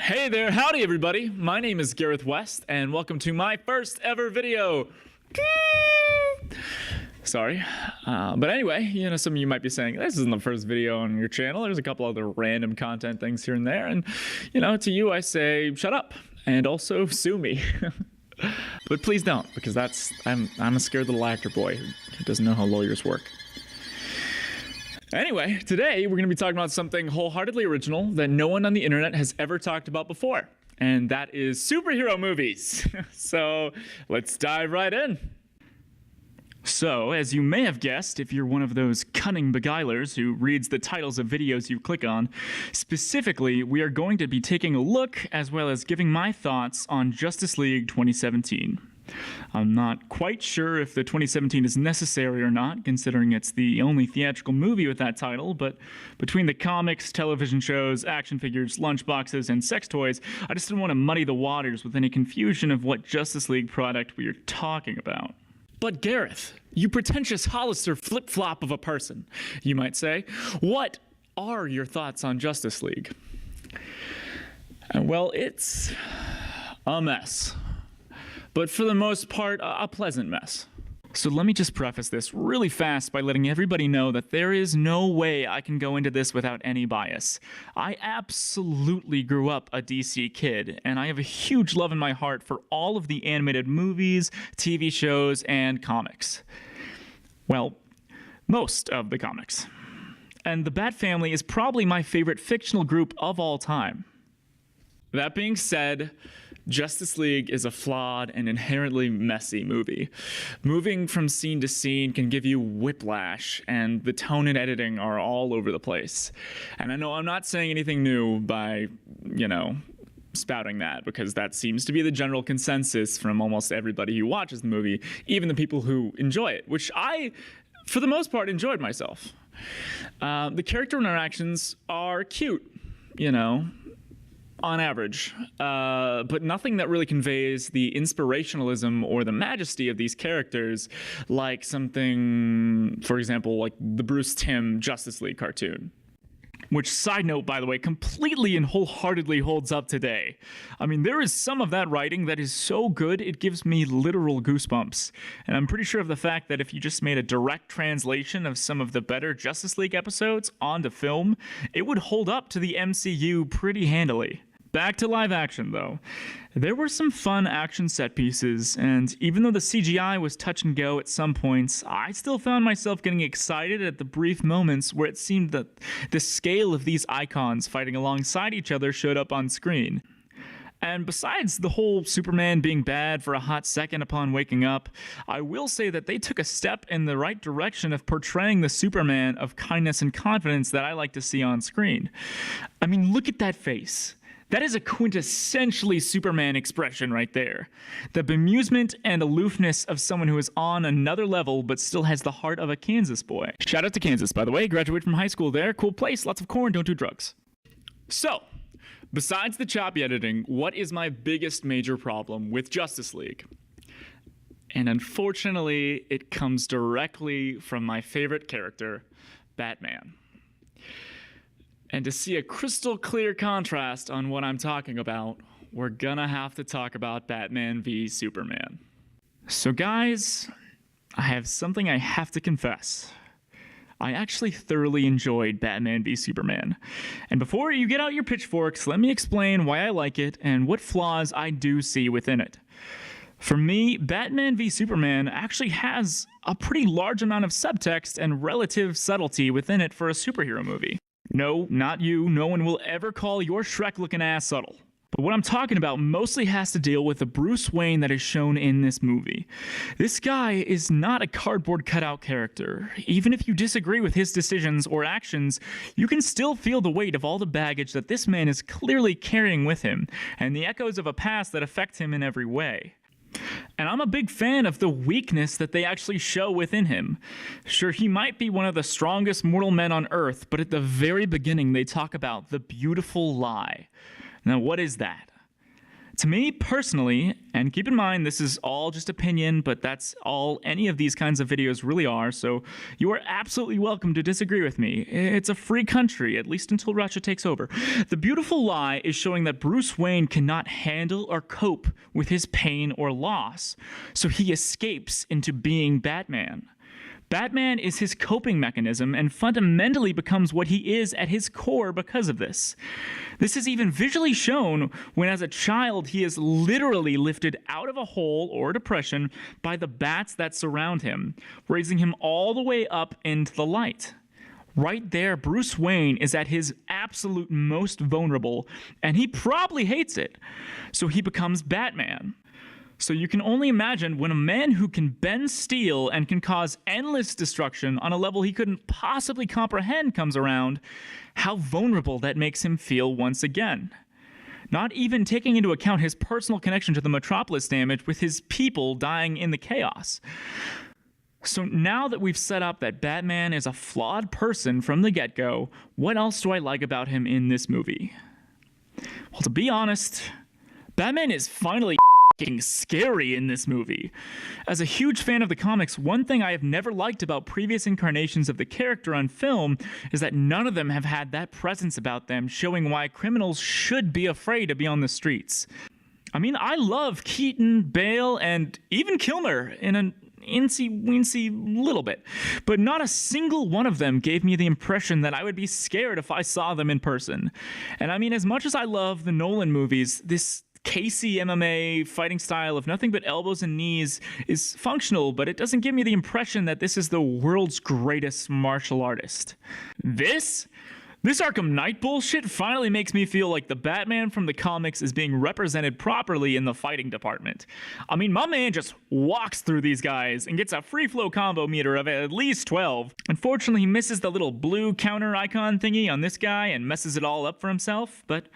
Hey there, howdy everybody. My name is GarethTWest, and welcome to my first ever video. Sorry. But anyway, some of you might be saying, this isn't the first video on your channel. There's a couple other random content things here and there. And, to you I say, shut up. And also sue me. But please don't, because I'm a scared little actor boy who doesn't know how lawyers work. Anyway, today we're going to be talking about something wholeheartedly original that no one on the internet has ever talked about before. And that is superhero movies. So let's dive right in. So, as you may have guessed, if you're one of those cunning beguilers who reads the titles of videos you click on, specifically, we are going to be taking a look as well as giving my thoughts on Justice League 2017. I'm not quite sure if the 2017 is necessary or not, considering it's the only theatrical movie with that title, but between the comics, television shows, action figures, lunchboxes, and sex toys, I just didn't want to muddy the waters with any confusion of what Justice League product we are talking about. But Gareth, you pretentious Hollister flip-flop of a person, you might say, what are your thoughts on Justice League? Well, it's a mess. But for the most part, a pleasant mess. So let me just preface this really fast by letting everybody know that there is no way I can go into this without any bias. I absolutely grew up a DC kid, and I have a huge love in my heart for all of the animated movies, TV shows, and comics. Well, most of the comics. And the Bat Family is probably my favorite fictional group of all time. That being said, Justice League is a flawed and inherently messy movie. Moving from scene to scene can give you whiplash, and the tone and editing are all over the place. And I know I'm not saying anything new by, spouting that, because that seems to be the general consensus from almost everybody who watches the movie, even the people who enjoy it, which I, for the most part, enjoyed myself. The character interactions are cute, on average, but nothing that really conveys the inspirationalism or the majesty of these characters like something, for example, like the Bruce Timm Justice League cartoon. Which, side note, by the way, completely and wholeheartedly holds up today. I mean, there is some of that writing that is so good, it gives me literal goosebumps. And I'm pretty sure of the fact that if you just made a direct translation of some of the better Justice League episodes onto film, it would hold up to the MCU pretty handily. Back to live action, though. There were some fun action set pieces, and even though the CGI was touch and go at some points, I still found myself getting excited at the brief moments where it seemed that the scale of these icons fighting alongside each other showed up on screen. And besides the whole Superman being bad for a hot second upon waking up, I will say that they took a step in the right direction of portraying the Superman of kindness and confidence that I like to see on screen. I mean, look at that face. That is a quintessentially Superman expression right there. The bemusement and aloofness of someone who is on another level but still has the heart of a Kansas boy. Shout out to Kansas, by the way. Graduated from high school there. Cool place, lots of corn, don't do drugs. So, besides the choppy editing, what is my biggest major problem with Justice League? And unfortunately, it comes directly from my favorite character, Batman. And to see a crystal clear contrast on what I'm talking about, we're gonna have to talk about Batman v Superman. So guys, I have something I have to confess. I actually thoroughly enjoyed Batman v Superman. And before you get out your pitchforks, let me explain why I like it and what flaws I do see within it. For me, Batman v Superman actually has a pretty large amount of subtext and relative subtlety within it for a superhero movie. No, not you. No one will ever call your Shrek-looking ass subtle. But what I'm talking about mostly has to deal with the Bruce Wayne that is shown in this movie. This guy is not a cardboard cutout character. Even if you disagree with his decisions or actions, you can still feel the weight of all the baggage that this man is clearly carrying with him, and the echoes of a past that affect him in every way. And I'm a big fan of the weakness that they actually show within him. Sure, he might be one of the strongest mortal men on Earth, but at the very beginning they talk about the beautiful lie. Now, what is that? To me personally, and keep in mind this is all just opinion, but that's all any of these kinds of videos really are, so you are absolutely welcome to disagree with me. It's a free country, at least until Russia takes over. The beautiful lie is showing that Bruce Wayne cannot handle or cope with his pain or loss, so he escapes into being Batman. Batman is his coping mechanism and fundamentally becomes what he is at his core because of this. This is even visually shown when as a child he is literally lifted out of a hole or depression by the bats that surround him, raising him all the way up into the light. Right there, Bruce Wayne is at his absolute most vulnerable, and he probably hates it. So he becomes Batman. So you can only imagine when a man who can bend steel and can cause endless destruction on a level he couldn't possibly comprehend comes around, how vulnerable that makes him feel once again. Not even taking into account his personal connection to the Metropolis damage with his people dying in the chaos. So now that we've set up that Batman is a flawed person from the get-go, what else do I like about him in this movie? Well, to be honest, Batman is finally scary in this movie. As a huge fan of the comics, one thing I have never liked about previous incarnations of the character on film is that none of them have had that presence about them, showing why criminals should be afraid to be on the streets. I mean, I love Keaton, Bale, and even Kilmer in an incy-wincy little bit, but not a single one of them gave me the impression that I would be scared if I saw them in person. And I mean, as much as I love the Nolan movies, this Casey MMA fighting style of nothing but elbows and knees is functional, but it doesn't give me the impression that this is the world's greatest martial artist. This Arkham Knight bullshit finally makes me feel like the Batman from the comics is being represented properly in the fighting department. I mean, my man just walks through these guys and gets a free flow combo meter of at least 12. Unfortunately, he misses the little blue counter icon thingy on this guy and messes it all up for himself, but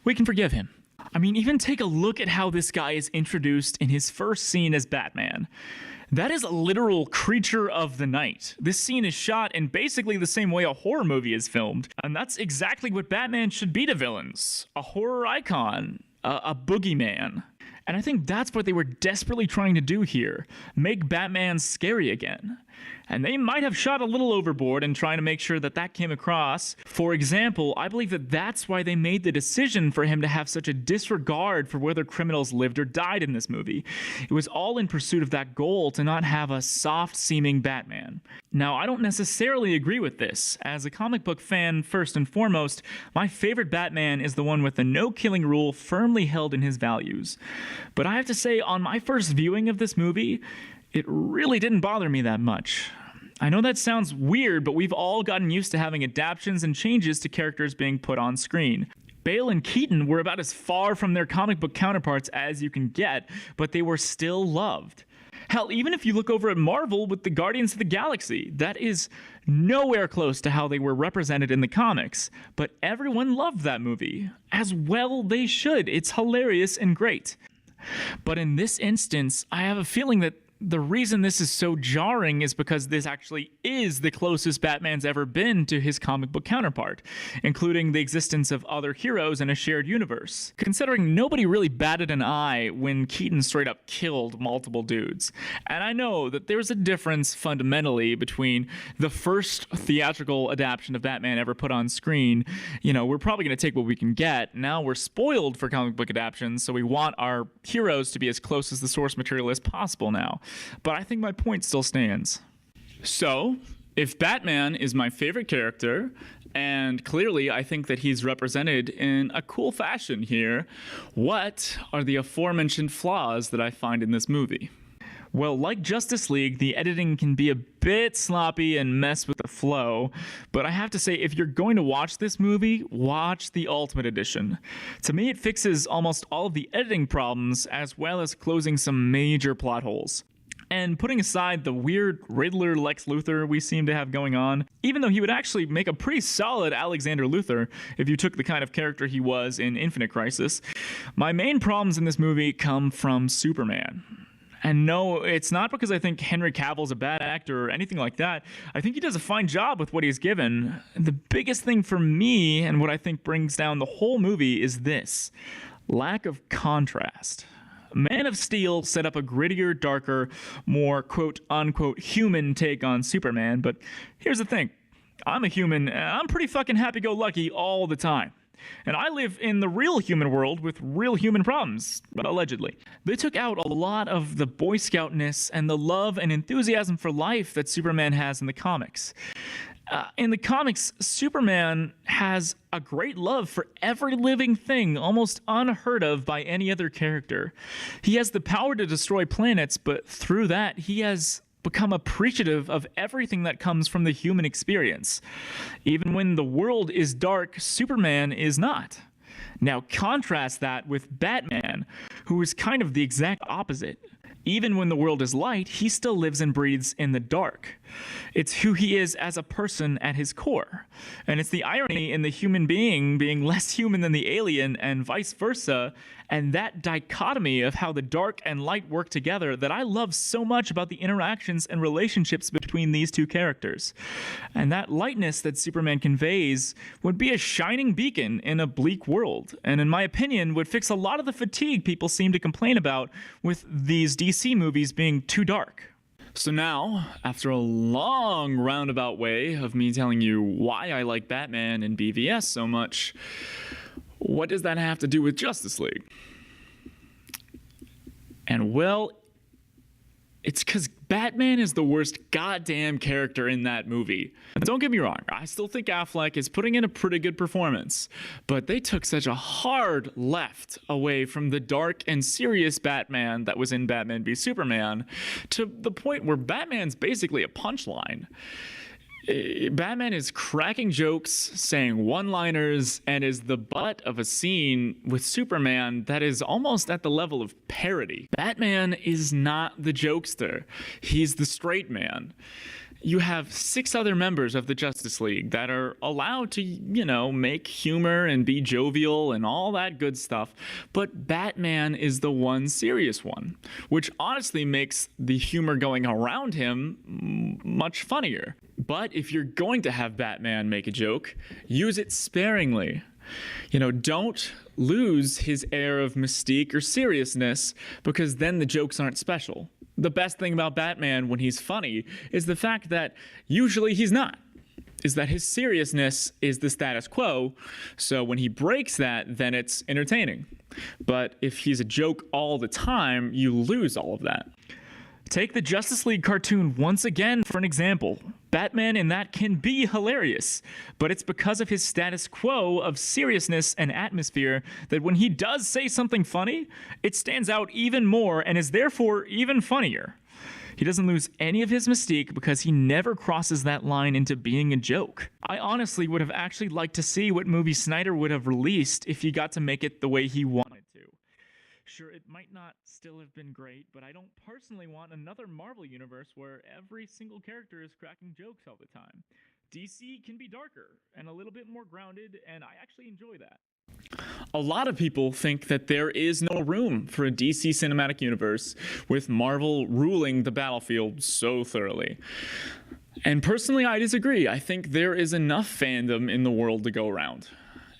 we can forgive him. I mean, even take a look at how this guy is introduced in his first scene as Batman. That is a literal creature of the night. This scene is shot in basically the same way a horror movie is filmed, and that's exactly what Batman should be to villains. A horror icon, a boogeyman. And I think that's what they were desperately trying to do here, make Batman scary again. And they might have shot a little overboard in trying to make sure that that came across. For example, I believe that that's why they made the decision for him to have such a disregard for whether criminals lived or died in this movie. It was all in pursuit of that goal to not have a soft-seeming Batman. Now, I don't necessarily agree with this. As a comic book fan, first and foremost, my favorite Batman is the one with the no-killing rule firmly held in his values. But I have to say, on my first viewing of this movie, it really didn't bother me that much. I know that sounds weird, but we've all gotten used to having adaptations and changes to characters being put on screen. Bale and Keaton were about as far from their comic book counterparts as you can get, but they were still loved. Hell, even if you look over at Marvel with the Guardians of the Galaxy, that is nowhere close to how they were represented in the comics. But everyone loved that movie. As well they should. It's hilarious and great. But in this instance, I have a feeling that the reason this is so jarring is because this actually is the closest Batman's ever been to his comic book counterpart, including the existence of other heroes in a shared universe. Considering nobody really batted an eye when Keaton straight up killed multiple dudes. And I know that there's a difference fundamentally between the first theatrical adaptation of Batman ever put on screen. You know, we're probably going to take what we can get. Now we're spoiled for comic book adaptations, so we want our heroes to be as close as the source material as possible now. But I think my point still stands. So, if Batman is my favorite character, and clearly I think that he's represented in a cool fashion here, what are the aforementioned flaws that I find in this movie? Well, like Justice League, the editing can be a bit sloppy and mess with the flow, but I have to say, if you're going to watch this movie, watch the Ultimate Edition. To me, it fixes almost all of the editing problems, as well as closing some major plot holes. And putting aside the weird Riddler Lex Luthor we seem to have going on, even though he would actually make a pretty solid Alexander Luthor if you took the kind of character he was in Infinite Crisis, my main problems in this movie come from Superman. And no, it's not because I think Henry Cavill's a bad actor or anything like that. I think he does a fine job with what he's given. The biggest thing for me, and what I think brings down the whole movie, is this. Lack of contrast. Man of Steel set up a grittier, darker, more quote-unquote human take on Superman, but here's the thing. I'm a human, and I'm pretty fucking happy-go-lucky all the time. And I live in the real human world with real human problems, allegedly. They took out a lot of the Boy Scoutness and the love and enthusiasm for life that Superman has in the comics. In the comics, Superman has a great love for every living thing, almost unheard of by any other character. He has the power to destroy planets, but through that, he has become appreciative of everything that comes from the human experience. Even when the world is dark, Superman is not. Now contrast that with Batman, who is kind of the exact opposite. Even when the world is light, he still lives and breathes in the dark. It's who he is as a person at his core. And it's the irony in the human being less human than the alien and vice versa, and that dichotomy of how the dark and light work together that I love so much about the interactions and relationships between these two characters. And that lightness that Superman conveys would be a shining beacon in a bleak world, and in my opinion would fix a lot of the fatigue people seem to complain about with these DC movies being too dark. So now, after a long roundabout way of me telling you why I like Batman and BVS so much, what does that have to do with Justice League? And well, it's because Batman is the worst goddamn character in that movie. And don't get me wrong, I still think Affleck is putting in a pretty good performance, but they took such a hard left away from the dark and serious Batman that was in Batman v Superman to the point where Batman's basically a punchline. Batman is cracking jokes, saying one-liners, and is the butt of a scene with Superman that is almost at the level of parody. Batman is not the jokester. He's the straight man. You have 6 other members of the Justice League that are allowed to, make humor and be jovial and all that good stuff, but Batman is the one serious one, which honestly makes the humor going around him much funnier. But if you're going to have Batman make a joke, use it sparingly. Don't lose his air of mystique or seriousness, because then the jokes aren't special. The best thing about Batman when he's funny is the fact that usually he's not. Is that his seriousness is the status quo, so when he breaks that, then it's entertaining. But if he's a joke all the time, you lose all of that. Take the Justice League cartoon once again for an example. Batman in that can be hilarious, but it's because of his status quo of seriousness and atmosphere that when he does say something funny, it stands out even more and is therefore even funnier. He doesn't lose any of his mystique because he never crosses that line into being a joke. I honestly would have actually liked to see what movie Snyder would have released if he got to make it the way he wanted to. Sure, it might not still have been great, but I don't personally want another Marvel universe where every single character is cracking jokes all the time. DC can be darker and a little bit more grounded, and I actually enjoy that. A lot of people think that there is no room for a DC cinematic universe with Marvel ruling the battlefield so thoroughly. And personally, I disagree. I think there is enough fandom in the world to go around.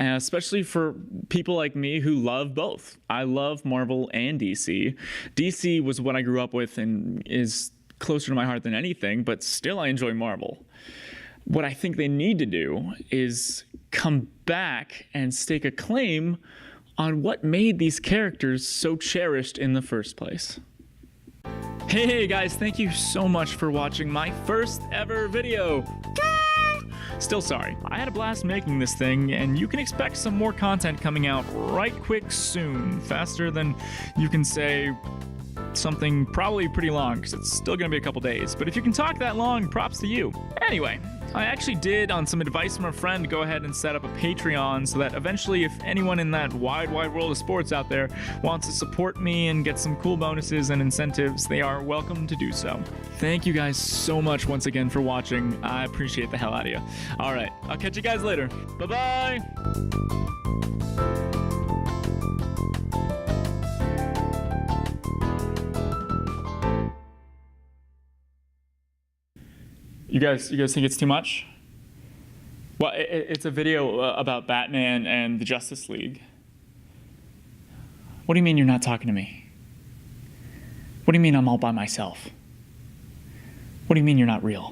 Especially for people like me who love both. I love Marvel and DC. DC was what I grew up with and is closer to my heart than anything, but still I enjoy Marvel. What I think they need to do is come back and stake a claim on what made these characters so cherished in the first place. Hey guys, thank you so much for watching my first ever video. Still sorry. I had a blast making this thing, and you can expect some more content coming out right quick soon. Faster than you can say something probably pretty long, because it's still going to be a couple days. But if you can talk that long, props to you. Anyway, I actually did, on some advice from a friend, go ahead and set up a Patreon so that eventually if anyone in that wide world of sports out there wants to support me and get some cool bonuses and incentives, they are welcome to do so. Thank you guys so much once again for watching. I appreciate the hell out of you. All right, I'll catch you guys later. Bye-bye! You guys think it's too much? Well, it's a video about Batman and the Justice League. What do you mean you're not talking to me? What do you mean I'm all by myself? What do you mean you're not real?